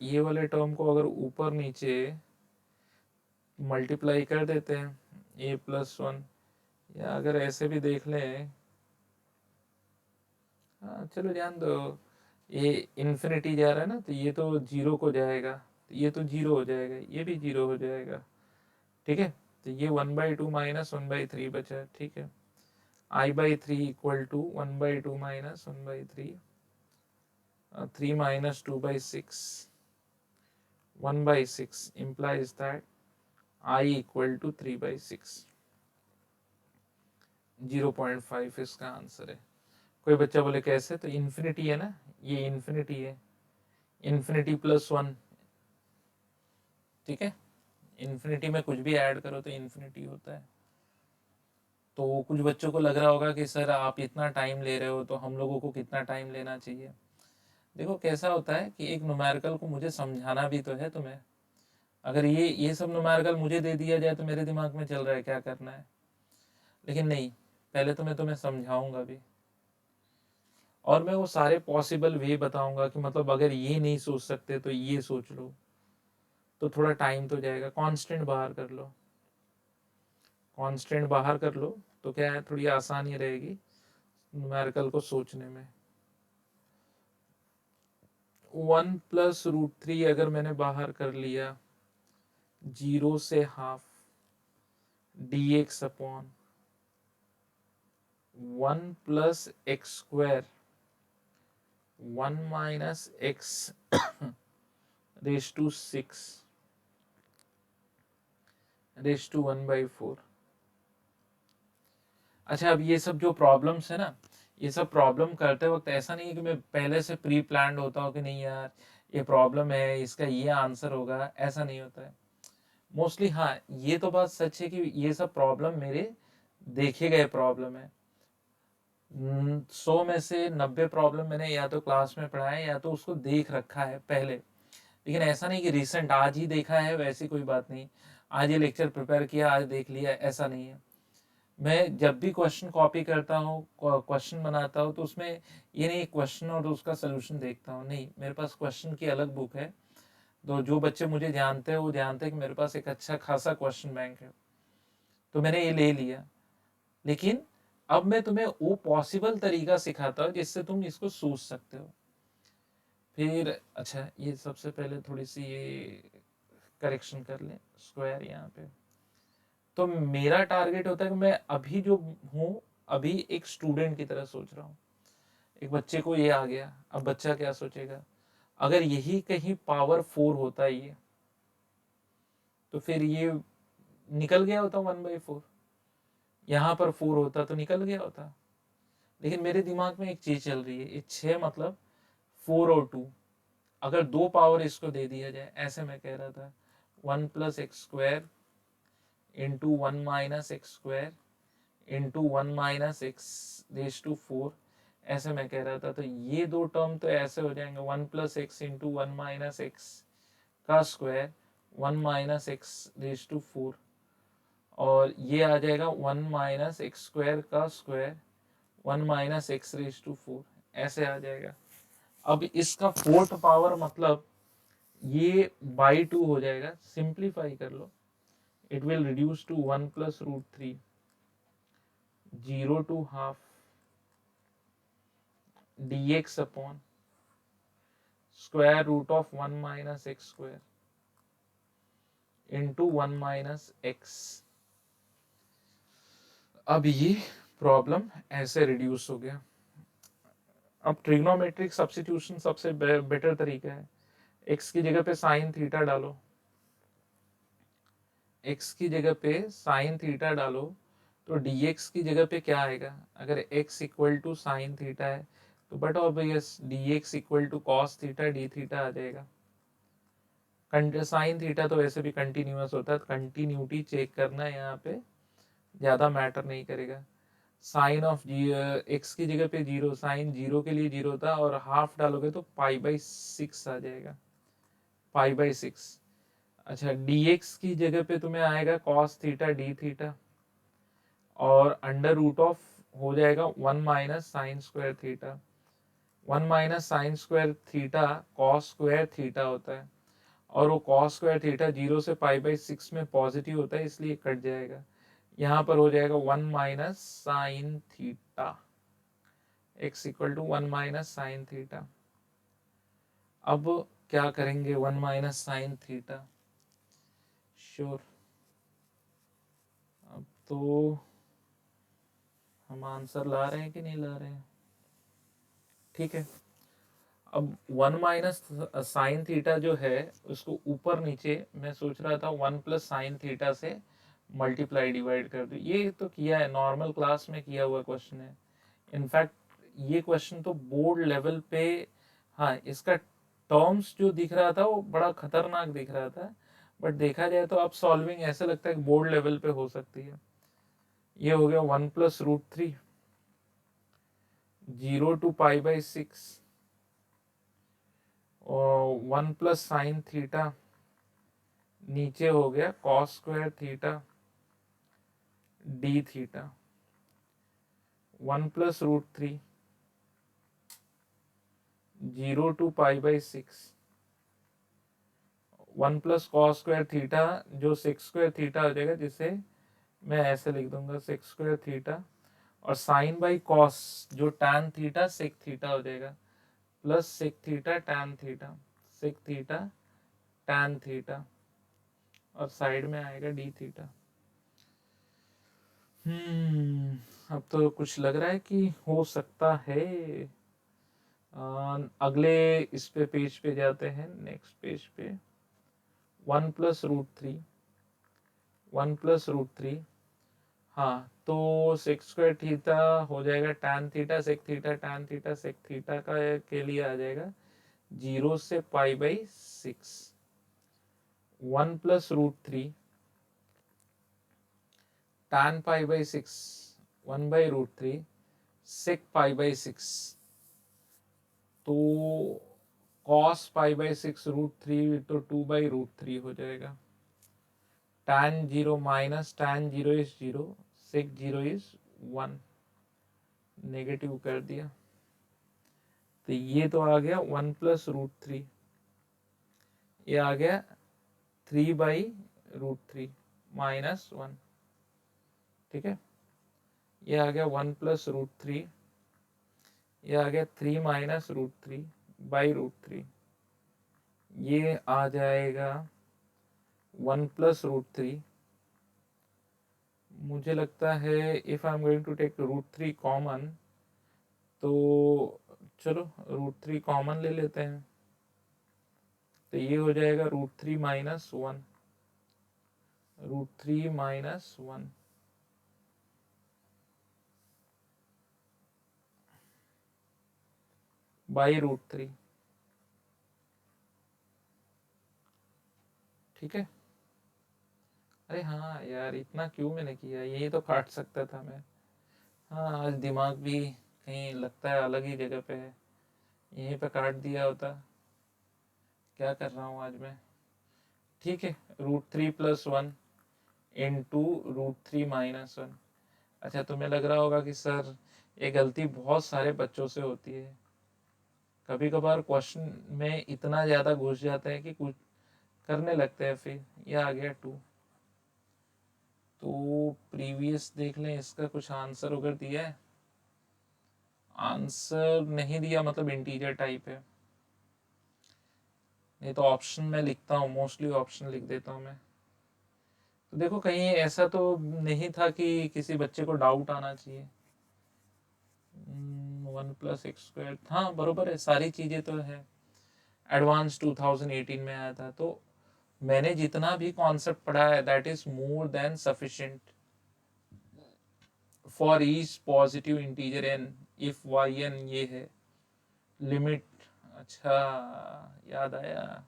[SPEAKER 1] ये वाले टर्म को अगर ऊपर नीचे मल्टीप्लाई कर देते हैं a प्लस 1, या अगर ऐसे भी देख लें, हाँ चलो ध्यान दो, ये इन्फिनिटी जा रहा है ना, तो ये तो 0 को जाएगा, तो ये तो 0 हो जाएगा, ये भी 0 हो जाएगा, ठीक है। तो ये 1/2 माइनस 1/3 बचा, ठीक है। I/3 equal to 1/2 minus 1/3, 3 minus 2/6, 1/6 implies that I equal to 3/6, 0.5 इसका आंसर है। कोई बच्चा बोले कैसे, तो इन्फिनिटी है ना, ये इन्फिनिटी है, इन्फिनिटी प्लस 1, ठीक है। इन्फिनिटी में कुछ भी ऐड करो तो इन्फिनिटी होता है। तो कुछ बच्चों को लग रहा होगा कि सर आप इतना टाइम ले रहे हो तो हम लोगों को कितना टाइम लेना चाहिए। देखो कैसा होता है कि एक न्यूमेरिकल को मुझे समझाना भी तो है तुम्हें। अगर ये सब न्यूमेरिकल मुझे दे दिया जाए तो मेरे दिमाग में चल रहा है क्या करना है, लेकिन नहीं, पहले तो मैं तुम्हें समझाऊंगा भी, और मैं वो सारे पॉसिबल वे बताऊंगा कि मतलब अगर ये नहीं सोच सकते तो ये सोच लो, तो थोड़ा टाइम तो जाएगा। कांस्टेंट बाहर कर लो, कांस्टेंट बाहर कर लो तो क्या है, थोड़ी आसानी रहेगी न्यूमेरिकल को सोचने में। 1 प्लस √3 अगर मैंने बाहर कर लिया, 0 से half dx upon 1 plus x square 1 minus x raise to 6 raise to 1/4। अच्छा, अब ये सब जो प्रॉब्लम्स है ना, ये सब प्रॉब्लम करते वक्त ऐसा नहीं है कि मैं पहले से प्री प्लान्ड होता हूँ कि नहीं यार ये प्रॉब्लम है, इसका ये आंसर होगा, ऐसा नहीं होता है मोस्टली। हाँ ये तो बात सच है कि ये सब प्रॉब्लम मेरे देखे गए प्रॉब्लम है। 100 में से 90 प्रॉब्लम मैंने या तो क्लास में पढ़ा है या तो उसको देख रखा है पहले। लेकिन ऐसा नहीं कि रिसेंट आज ही देखा है, वैसी कोई बात नहीं, आज ये लेक्चर प्रिपेयर किया आज देख लिया, ऐसा नहीं है। मैं जब भी क्वेश्चन कॉपी करता हूँ, क्वेश्चन बनाता हूँ, तो उसमें ये नहीं क्वेश्चन और उसका सोल्यूशन देखता हूँ, नहीं, मेरे पास क्वेश्चन की अलग बुक है। तो जो बच्चे मुझे जानते हैं वो जानते हैं कि मेरे पास एक अच्छा खासा क्वेश्चन बैंक है, तो मैंने ये ले लिया। लेकिन अब मैं तुम्हें वो पॉसिबल तरीका सिखाता हूँ जिससे तुम इसको सोच सकते हो। फिर अच्छा, ये सबसे पहले थोड़ी सी ये करेक्शन कर लें, स्क्वायर यहाँ पे तो मेरा टारगेट होता है कि मैं अभी जो हूँ अभी एक स्टूडेंट की तरह सोच रहा हूँ। एक बच्चे को ये आ गया, अब बच्चा क्या सोचेगा, अगर यही कहीं पावर 4 होता ये, तो फिर ये निकल गया होता 1/4। यहाँ पर 4 होता तो निकल गया होता। लेकिन मेरे दिमाग में एक चीज चल रही है, ये 6 मतलब 4 और 2, अगर 2 पावर इसको दे दिया जाए, ऐसे मैं कह रहा था 1+x² into 1-x² into 1-x⁴, ऐसे मैं कह रहा था। तो ये दो टर्म तो ऐसे हो जाएंगे 1+x इंटू 1-x², 1-x⁴, और ये आ जाएगा 1-x² 1-x⁴, ऐसे आ जाएगा। अब इसका 4th पावर मतलब ये बाई 2 हो जाएगा, सिंप्लीफाई कर लो, it will reduce to 1+√3 0 to half dx upon square root of 1-x² into 1-x। अब ये प्रॉब्लम ऐसे रिड्यूस हो गया। अब ट्रिग्नोमेट्रिक सब्स्टिट्यूशन सबसे बेटर तरीका है, x की जगह पे साइन थीटा डालो, x की जगह पे साइन थीटा डालो, तो dx की जगह पे क्या आएगा, अगर x equal to sine theta है तो but obvious dx equal to cos theta d theta आ जाएगा। साइन थीटा तो वैसे भी कंटिन्यूअस होता है, कंटिन्यूटी चेक करना यहाँ पे ज़्यादा मैटर नहीं करेगा। साइन ऑफ एक्स की जगह पे 0, साइन 0 के लिए 0 था, और हाफ डालोगे तो π/6 आ जाएगा, π/6। अच्छा, dx की जगह पे तुम्हें आएगा कॉस थीटा डी थीटा, और अंडर रूट ऑफ हो जाएगा 1-sin² theta. 1-sin² theta cos² theta होता है, और वो cos² थीटा 0 से π/6 में पॉजिटिव होता है, इसलिए कट जाएगा। यहाँ पर हो जाएगा 1-sin थीटा, x इक्वल टू 1-sin थीटा। अब क्या करेंगे 1-sin थीटा, श्योर। अब तो हम आंसर ला रहे हैं कि नहीं ला रहे हैं, ठीक है। अब 1-sin थीटा जो है उसको ऊपर नीचे मैं सोच रहा था 1+sin थीटा से मल्टीप्लाई डिवाइड कर दूं। ये तो किया है, नॉर्मल क्लास में किया हुआ क्वेश्चन है। इनफैक्ट ये क्वेश्चन तो बोर्ड लेवल पे, हाँ इसका टर्म्स जो दिख रहा था वो बड़ा खतरनाक दिख रहा था, बट देखा जाए तो अब सॉल्विंग ऐसा लगता है कि बोर्ड लेवल पे हो सकती है। ये हो गया 1+√3 0 to π/6 और 1+sin थीटा, नीचे हो गया cos² theta d theta, 1+√3 0 to π/6, 1+cos² theta जो sec² थीटा हो जाएगा, जिसे मैं ऐसे लिख दूंगा sec² थीटा, और साइन बाई कॉस जो tan थीटा sec थीटा हो जाएगा, plus sec theta tan theta, sec theta tan theta, और साइड में आएगा डी थीटा। अब तो कुछ लग रहा है कि हो सकता है। अगले इस पे पेज पे जाते हैं, नेक्स्ट पेज पे 1+√3 1+√3, हाँ तो sec² थीटा हो जाएगा tan theta sec theta tan theta sec theta का के लिए आ जाएगा 0 से π/6, 1+√3 tan π/6 1/√3 sec π/6, तो cos π/6 √3 तो 2/√3 हो जाएगा। tan 0 minus tan 0 is 0, sec 0 is 1, negative कर दिया, तो ये तो आ गया 1+√3, ये आ गया 3/√3 -1, ठीक है। ये आ गया 1+√3, ये आ गया 3-√3/√3, ये आ जाएगा 1+√3 मुझे लगता है if I am going to take √3 common, तो चलो √3 कॉमन ले लेते हैं, तो ये हो जाएगा √3 माइनस 1, √3 माइनस 1 बाई √3। ठीक है। अरे हाँ यार, इतना क्यों मैंने किया, यही तो काट सकता था मैं। हाँ, आज दिमाग भी कहीं लगता है अलग ही जगह पे है, यहीं पे काट दिया होता। क्या कर रहा हूँ आज मैं। ठीक है, √3 प्लस 1 इंटू √3 माइनस 1। अच्छा, तुम्हें लग रहा होगा कि सर ये गलती बहुत सारे बच्चों से होती है, कभी कभार क्वेश्चन में इतना ज़्यादा घुस जाते हैं कि कुछ करने लगते हैं, फिर ये आ गया 2। तो प्रीवियस देख लें, इसका कुछ आंसर वगैरह दिया है? आंसर नहीं दिया, मतलब इंटीजर टाइप है। नहीं तो ऑप्शन में लिखता हूँ, मोस्टली ऑप्शन लिख देता हूँ मैं। तो देखो, कहीं ऐसा तो नहीं था कि किसी बच्चे को डाउट आना चाहिए। 1+x², हाँ बरोबर है, सारी चीज़ें तो है। एडवांस 2018 में आया था, तो मैंने जितना भी कॉन्सेप्ट पढ़ा है that is more than sufficient for each positive integer n if y n ये है लिमिट। अच्छा, याद आया।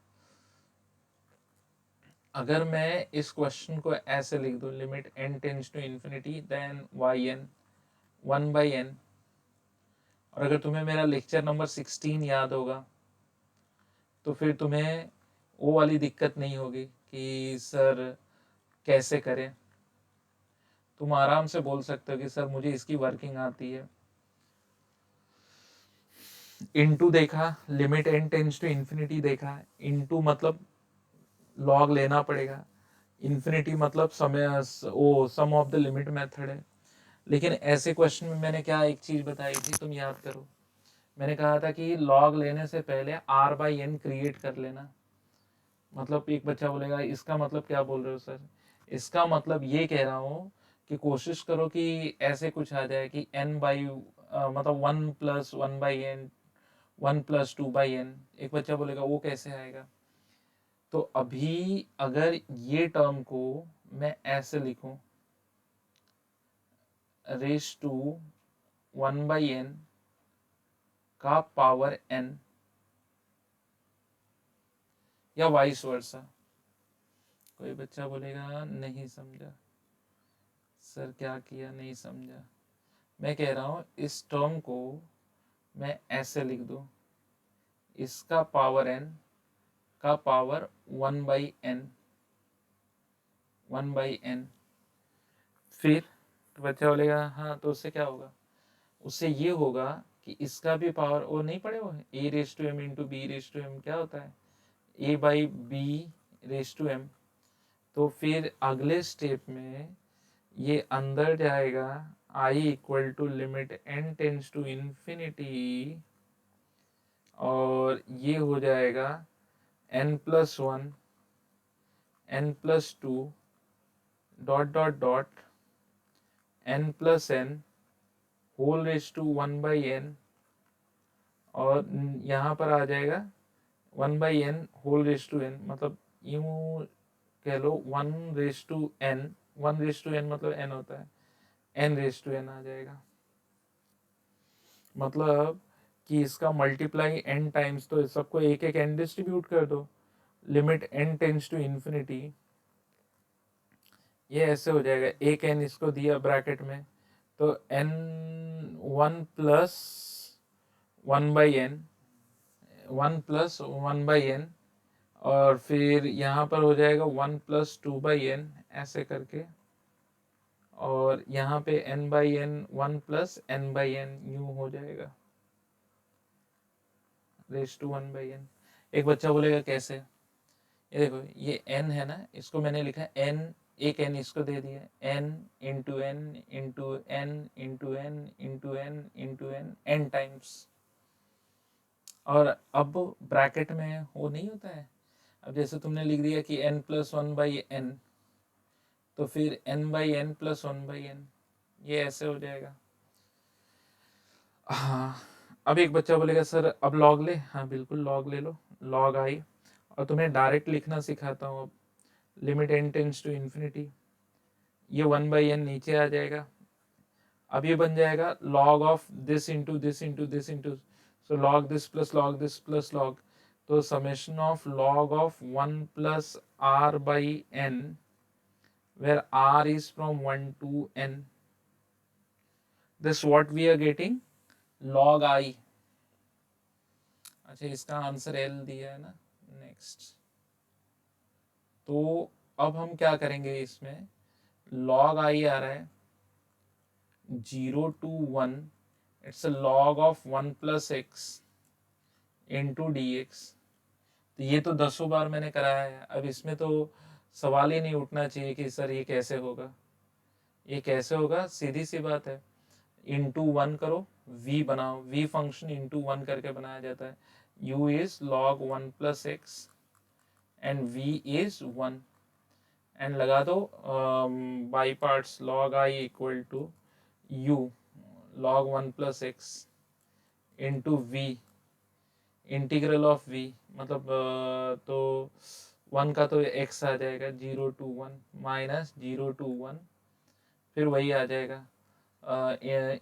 [SPEAKER 1] अगर मैं इस क्वेश्चन को ऐसे लिख दूं, limit n tends to infinity then y n 1/n, और अगर तुम्हें मेरा लेक्चर नंबर 16 याद होगा तो फिर तुम्हें वो वाली दिक्कत नहीं होगी कि सर कैसे करें। तुम आराम से बोल सकते हो कि सर मुझे इसकी वर्किंग आती है। इनटू देखा, limit n tends to infinity देखा, इनटू मतलब लॉग लेना पड़ेगा, इन्फिनिटी मतलब समय वो sum of the limit method है। लेकिन ऐसे क्वेश्चन में मैंने क्या एक चीज बताई थी, तुम याद करो। मैंने कहा था कि लॉग लेने से पहले r/n क्रिएट कर लेना। मतलब एक बच्चा बोलेगा इसका मतलब क्या बोल रहे हो सर। इसका मतलब ये कह रहा हूँ कि कोशिश करो कि ऐसे कुछ आ जाए कि मतलब 1+1/n, 1+2/n। एक बच्चा बोलेगा वो कैसे आएगा। तो अभी अगर ये टर्म को मैं ऐसे लिखूं, रेस टू 1/n का पावर n, या वाइस वर्सा। कोई बच्चा बोलेगा नहीं समझा सर, क्या किया, नहीं समझा। मैं कह रहा हूं इस टर्म को मैं ऐसे लिख दूं, इसका पावर n का पावर 1/n, 1/n। फिर तो बच्चा बोलेगा हाँ, तो उससे क्या होगा। उससे ये होगा कि इसका भी पावर, वो नहीं पड़े हो, a⁻m इंटू b⁻m क्या होता है, a/b⁻m। तो फिर अगले स्टेप में ये अंदर जाएगा, i equal to limit n tends to infinity, और ये हो जाएगा n+1, n+2 dot dot dot n+n whole raise to 1/n, और यहाँ पर आ जाएगा 1/n whole raise to n, मतलब यूं कह लो 1/n, 1/n मतलब n होता है, n/n आ जाएगा। मतलब कि इसका मल्टीप्लाई n टाइम्स, तो सबको एक एक n डिस्ट्रीब्यूट कर दो, limit n tends to infinity, ये ऐसे हो जाएगा। एक n इसको दिया ब्रैकेट में, तो n 1+1/n, 1+1/n, और फिर यहाँ पर हो जाएगा 1+2/n ऐसे करके, और यहाँ पे n/n 1+n/n यूं हो जाएगा, रेस टू 1/n। एक बच्चा बोलेगा कैसे। ये देखो, ये n है ना, इसको मैंने लिखा n, एक n इसको दे दिया, n into n into n into n into n into n n times, और अब ब्रैकेट में वो नहीं होता है। अब जैसे तुमने लिख दिया कि n+1/n, तो फिर n/n प्लस 1/n, ये ऐसे हो जाएगा। हाँ, अब एक बच्चा बोलेगा सर अब लॉग ले, हाँ बिल्कुल लॉग ले लो, लॉग आई। और तुम्हें डायरेक्ट लिखना सिखाता हूँ अब, limit n tends to infinity, ये 1/n नीचे आ जाएगा। अब ये बन जाएगा log of this into this into this into, so log this plus log this plus log, तो summation of log of 1 plus r by n, where r is from 1 to n, this what we are getting, log I। अच्छा, इसका answer l दिया है ना। Next, तो अब हम क्या करेंगे, इसमें log I आ रहा है 0 to 1, it's a log of 1 plus x into dx। तो ये तो दसों बार मैंने कराया है, अब इसमें तो सवाल ही नहीं उठना चाहिए कि सर ये कैसे होगा। ये कैसे होगा, सीधी सी बात है, इंटू 1 करो, v बनाओ, v फंक्शन इंटू 1 करके बनाया जाता है। u is log 1 plus x and v is 1, and लगा दो by parts, log I equal to u log 1 plus x into v, integral of v, मतलब तो 1 का तो x आ जाएगा 0 to 1 माइनस 0 to 1, फिर वही आ जाएगा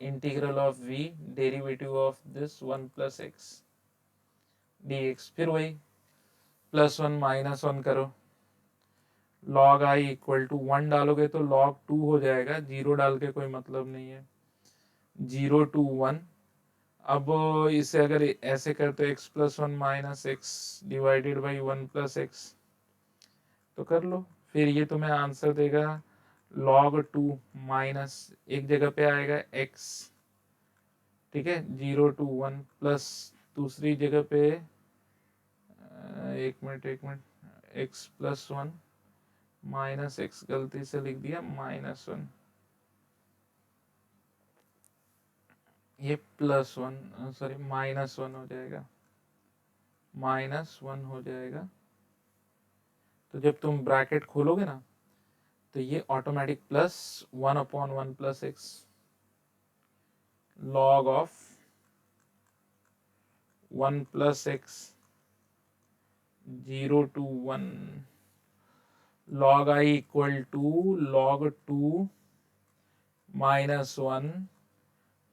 [SPEAKER 1] integral of v, derivative of this 1 plus x dx, फिर वही प्लस 1 माइनस 1 करो, log I इक्वल टू 1 डालोगे तो log 2 हो जाएगा, 0 डाल के कोई मतलब नहीं है, 0 to 1। अब इसे अगर ऐसे कर तो x plus 1 minus x divided by 1 plus x, तो कर लो, फिर ये तुम्हें आंसर देगा log 2 माइनस, एक जगह पे आएगा x, ठीक है, 0 to 1 प्लस दूसरी जगह पे एक minute x plus 1 minus x, गलती से लिख दिया माइनस 1, ये प्लस 1 सॉरी माइनस 1 हो जाएगा, माइनस 1 हो जाएगा। तो जब तुम ब्रैकेट खोलोगे ना तो ये automatic plus 1/1 plus x log of 1 plus x 0 to 1 log I equal to log 2 minus 1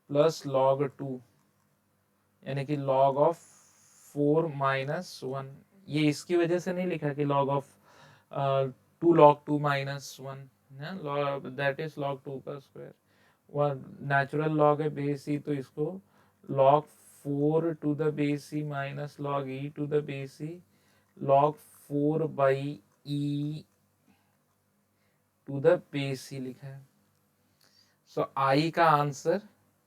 [SPEAKER 1] plus log 2, यानी कि log ऑफ 4 माइनस 1। ये इसकी वजह से नहीं लिखा कि log of 2 log 2 minus 1, that is log 2 का स्क्वायर, वह नेचुरल लॉग है बेस ई, तो इसको log 4 to the base e minus log e to the base e log 4 by e to the base e लिखा है। सो आई का answer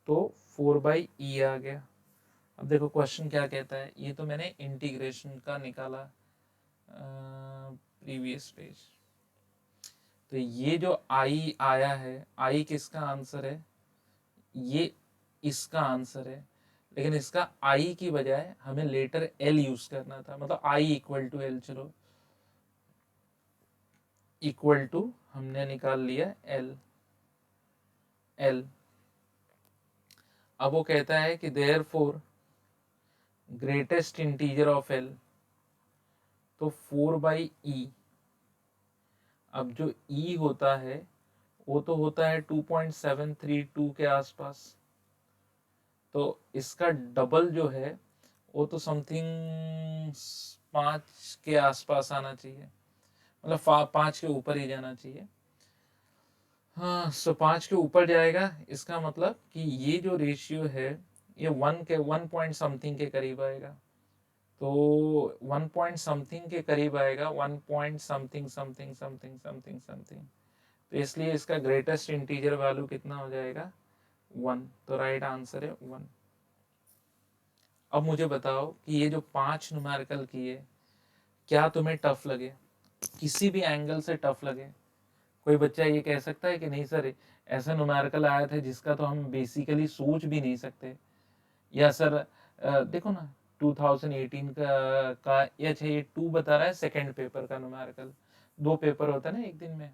[SPEAKER 1] तो 4 by ई आ गया। अब देखो क्वेश्चन क्या कहता है, ये तो मैंने इंटीग्रेशन का निकाला प्रीवियस पेज, तो ये जो आई आया है, आई किसका आंसर है, ये इसका आंसर है, लेकिन इसका आई की बजाय हमें लेटर एल यूज करना था, मतलब आई इक्वल टू एल, चलो इक्वल टू हमने निकाल लिया एल, एल। अब वो कहता है कि therefore greatest integer of L, तो 4 बाई ई। अब जो ई होता है वो तो होता है 2.732 के आसपास, तो इसका डबल जो है वो तो समथिंग 5 के आसपास आना चाहिए, मतलब 5 के ऊपर ही जाना चाहिए। हाँ, सो 5 के ऊपर जाएगा, इसका मतलब कि ये जो रेशियो है ये 1 पॉइंट समथिंग के करीब आएगा, तो 1 पॉइंट समथिंग के करीब आएगा, 1 point something something something something something, तो इसलिए इसका ग्रेटेस्ट इंटीजर वैल्यू कितना हो जाएगा 1, तो राइट आंसर है 1। अब मुझे बताओ कि ये जो 5 न्यूमेरिकल किए क्या तुम्हें टफ लगे, किसी भी एंगल से टफ लगे? कोई बच्चा ये कह सकता है कि नहीं सर ऐसा न्यूमेरिकल आया था जिसका तो हम बेसिकली सोच भी नहीं सकते, या सर देखो ना 2018 का या अच्छा ये 2 बता रहा है सेकंड पेपर का न्यूमेरिकल, 2 पेपर होता है ना एक दिन में,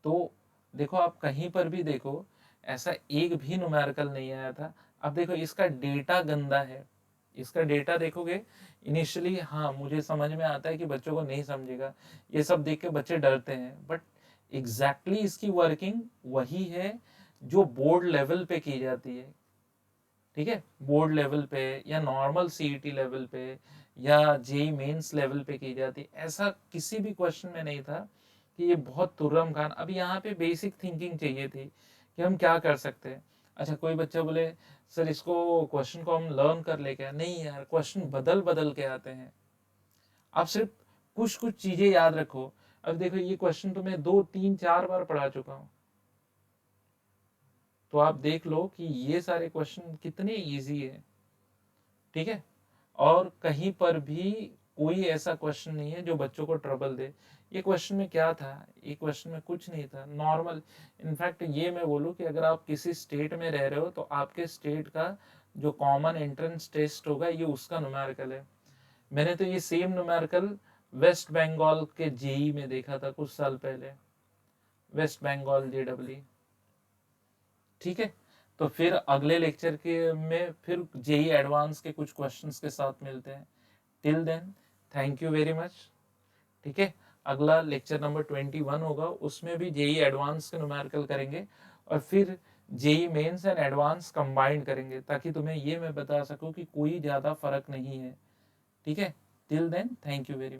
[SPEAKER 1] तो देखो आप कहीं पर भी देखो ऐसा एक भी न्यूमेरिकल नहीं आया था। अब देखो इसका डेटा गंदा है, इसका डेटा देखोगे इनिशियली, हाँ मुझे समझ में आता है कि बच्चों को नहीं समझेगा, ये सब देख के बच्चे डरते हैं, बट एग्जैक्टली इसकी वर्किंग वही है जो बोर्ड लेवल पे की जाती है। ठीक है, बोर्ड लेवल पे या नॉर्मल सीईटी लेवल पे या जेई मेंस लेवल पे की जाती है। ऐसा किसी भी क्वेश्चन में नहीं था कि ये बहुत तुर्रम खान। अब यहाँ पे बेसिक थिंकिंग चाहिए थी कि हम क्या कर सकते हैं। अच्छा कोई बच्चा बोले सर इसको क्वेश्चन को हम लर्न कर ले क्या? नहीं यार, क्वेश्चन बदल बदल के आते हैं। आप सिर्फ कुछ कुछ चीजें याद रखो। अब देखो ये क्वेश्चन तो मैं 2 3 4 बार पढ़ा चुका हूँ, तो आप देख लो कि ये सारे क्वेश्चन कितने इजी है। ठीक है, और कहीं पर भी कोई ऐसा क्वेश्चन नहीं है जो बच्चों को ट्रबल दे। ये क्वेश्चन में क्या था, ये क्वेश्चन में कुछ नहीं था, नॉर्मल। इनफैक्ट ये मैं बोलूँ कि अगर आप किसी स्टेट में रह रहे हो तो आपके स्टेट का जो कॉमन एंट्रेंस टेस्ट होगा ये उसका न्यूमेरिकल है। मैंने तो ये सेम न्यूमेरिकल वेस्ट बंगाल के जेई में देखा था कुछ साल पहले, वेस्ट बंगाल जेडब्ल्यू। ठीक है, तो फिर अगले लेक्चर के में फिर जेई एडवांस के कुछ क्वेश्चंस के साथ मिलते हैं। Till then thank you very much. ठीक है, अगला लेक्चर नंबर 21 होगा, उसमें भी जेई एडवांस के न्यूमेरिकल करेंगे और फिर JEE Mains and advance combined करेंगे, ताकि तुम्हें ये मैं बता सकूं कि कोई ज़्यादा फर्क नहीं है। ठीक है, till then thank you very